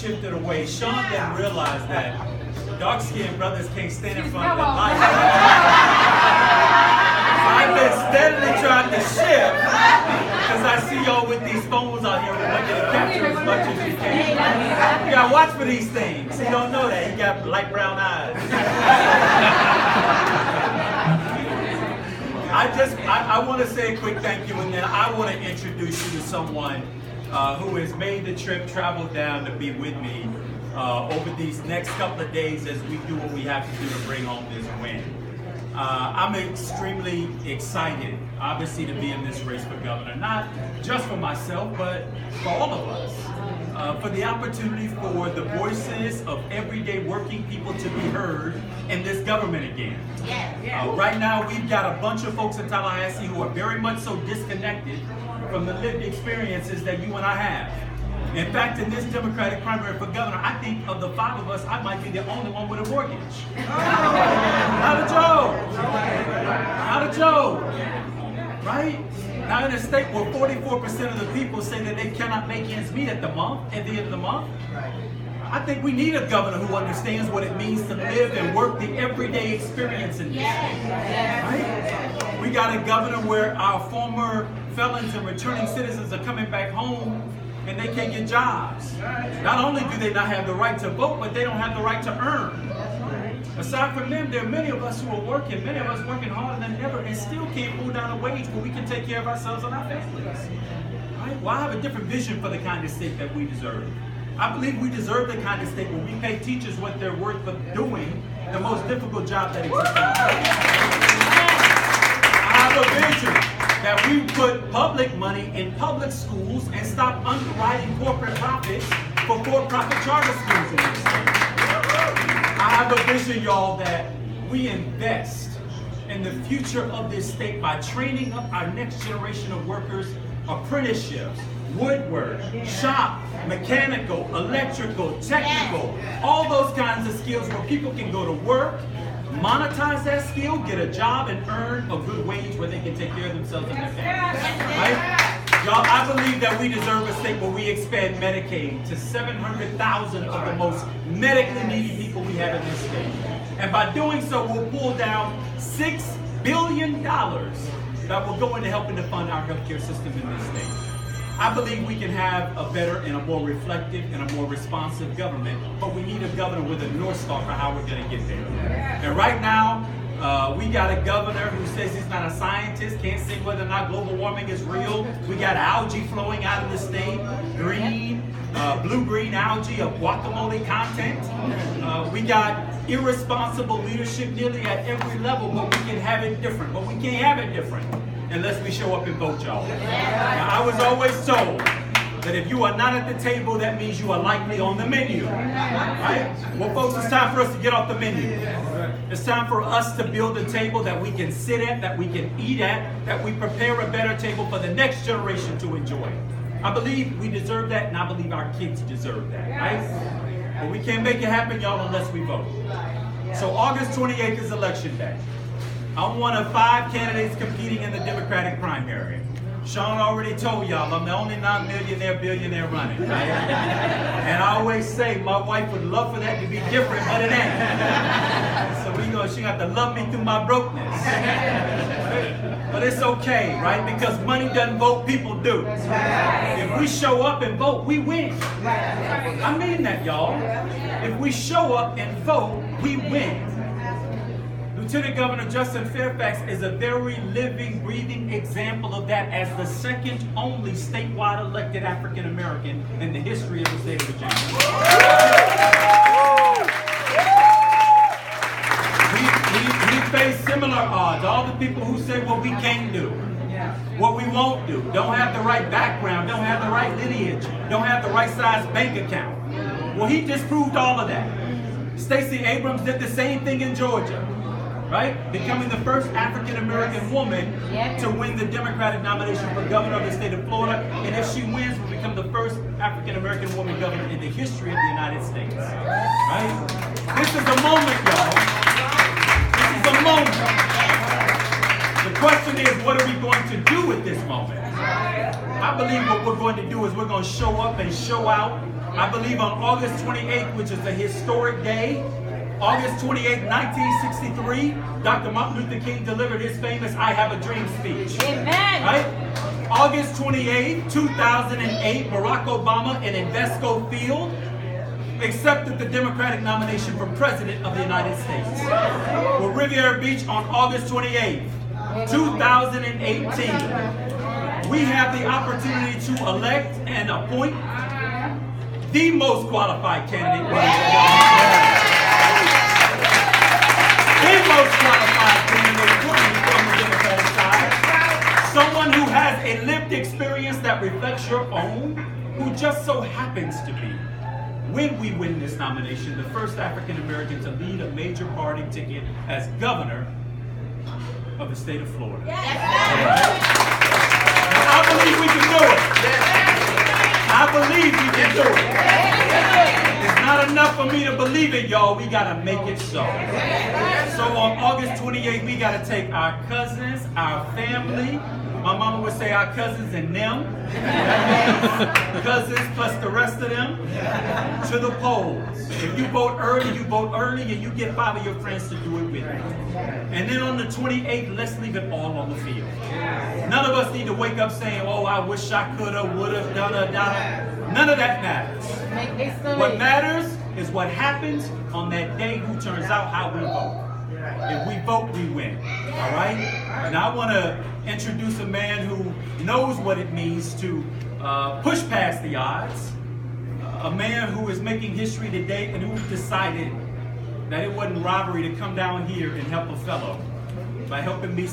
shifted away. Sean didn't realize that dark-skinned brothers can't stand in front of the light. I've been steadily trying to shift because I see y'all with these phones out here. We want you to capture as much as you can. You gotta watch for these things. You don't know that. He got light brown eyes. I want to say a quick thank you, and then I want to introduce you to someone who has made the trip, traveled down to be with me over these next couple of days as we do what we have to do to bring home this win. I'm extremely excited, obviously, to be in this race for governor, not just for myself, but for all of us. For the opportunity for the voices of everyday working people to be heard in this government again. Right now, we've got a bunch of folks in Tallahassee who are very much so disconnected from the lived experiences that you and I have. In fact, in this Democratic primary for governor, I think of the 5 of us, I might be the only one with a mortgage. Not a joke. Not a joke. Right? Now in a state where 44% of the people say that they cannot make ends meet at the end of the month, I think we need a governor who understands what it means to live and work the everyday experience in this state. Right? We got a governor where our former felons and returning citizens are coming back home and they can't get jobs. Not only do they not have the right to vote, but they don't have the right to earn. Aside from them, there are many of us who are working, many of us working harder than ever, and still can't pull down a wage where we can take care of ourselves and our families. Right? Well, I have a different vision for the kind of state that we deserve. I believe we deserve the kind of state where we pay teachers what they're worth for doing the most difficult job that exists. I have a vision that we put public money in public schools and stop underwriting corporate profits for for-profit charter schools in this state. I have a vision, y'all, that we invest in the future of this state by training up our next generation of workers, apprenticeships, woodwork, shop, mechanical, electrical, technical, all those kinds of skills where people can go to work, monetize that skill, get a job, and earn a good wage where they can take care of themselves and their families. Right? Y'all, I believe that we deserve a state where we expand Medicaid to 700,000 of the most medically needy people we have in this state. And by doing so, we'll pull down $6 billion that will go into helping to fund our healthcare system in this state. I believe we can have a better and a more reflective and a more responsive government, but we need a governor with a North Star for how we're going to get there. And right now, we got a governor who says he's not a scientist, can't say whether or not global warming is real. We got algae flowing out of the state, green, blue-green algae of guacamole content. We got irresponsible leadership nearly at every level, but we can have it different. But we can't have it different unless we show up and vote, y'all. Now, I was always told that if you are not at the table, that means you are likely on the menu. Right? Well, folks, it's time for us to get off the menu. It's time for us to build a table that we can sit at, that we can eat at, that we prepare a better table for the next generation to enjoy. I believe we deserve that, and I believe our kids deserve that, right? But we can't make it happen, y'all, unless we vote. So August 28th is election day. I'm one of 5 candidates competing in the Democratic primary. Sean already told y'all I'm the only non-millionaire billionaire running, right? And I always say my wife would love for that to be different, but it ain't. So she got to love me through my brokenness. But it's okay, right? Because money doesn't vote, people do. If we show up and vote, we win. I mean that, y'all. If we show up and vote, we win. Lieutenant Governor Justin Fairfax is a very living, breathing example of that as the second only statewide elected African American in the history of the state of Virginia. He faced similar odds. All the people who say what we can't do, what we won't do, don't have the right background, don't have the right lineage, don't have the right size bank account. Well, he disproved all of that. Stacey Abrams did the same thing in Georgia. Right? Becoming the first African-American woman to win the Democratic nomination for governor of the state of Florida. And if she wins, will become the first African-American woman governor in the history of the United States. Right? This is a moment, y'all. This is a moment. The question is, what are we going to do with this moment? I believe what we're going to do is we're going to show up and show out I believe on August 28th, which is a historic day, August 28th, 1963, Dr. Martin Luther King delivered his famous I Have a Dream speech. Amen. Right? August 28th, 2008, Barack Obama in Invesco Field accepted the Democratic nomination for President of the United States. For Riviera Beach on August 28th, 2018, we have the opportunity to elect and appoint the most qualified candidate. The most qualified candidate from the Democratic side. Someone who has a lived experience that reflects your own, who just so happens to be, when we win this nomination, the first African American to lead a major party ticket as governor of the state of Florida. Now, I believe we can do it. I believe we can do it. It's not enough for me to believe it, y'all. We got to make it so. So on August 28th, we got to take our cousins, our family. My mama would say our cousins and them. Cousins plus the rest of them to the polls. If you vote early, and you get 5 of your friends to do it with you. And then on the 28th, let's leave it all on the field. None of us need to wake up saying, oh, I wish I coulda, woulda, donna, donna. None of that matters. What matters is what happens on that day, who turns out, how we vote. If we vote, we win. All right? And I want to introduce a man who knows what it means to push past the odds. A man who is making history today and who decided that it wasn't robbery to come down here and help a fellow by helping me.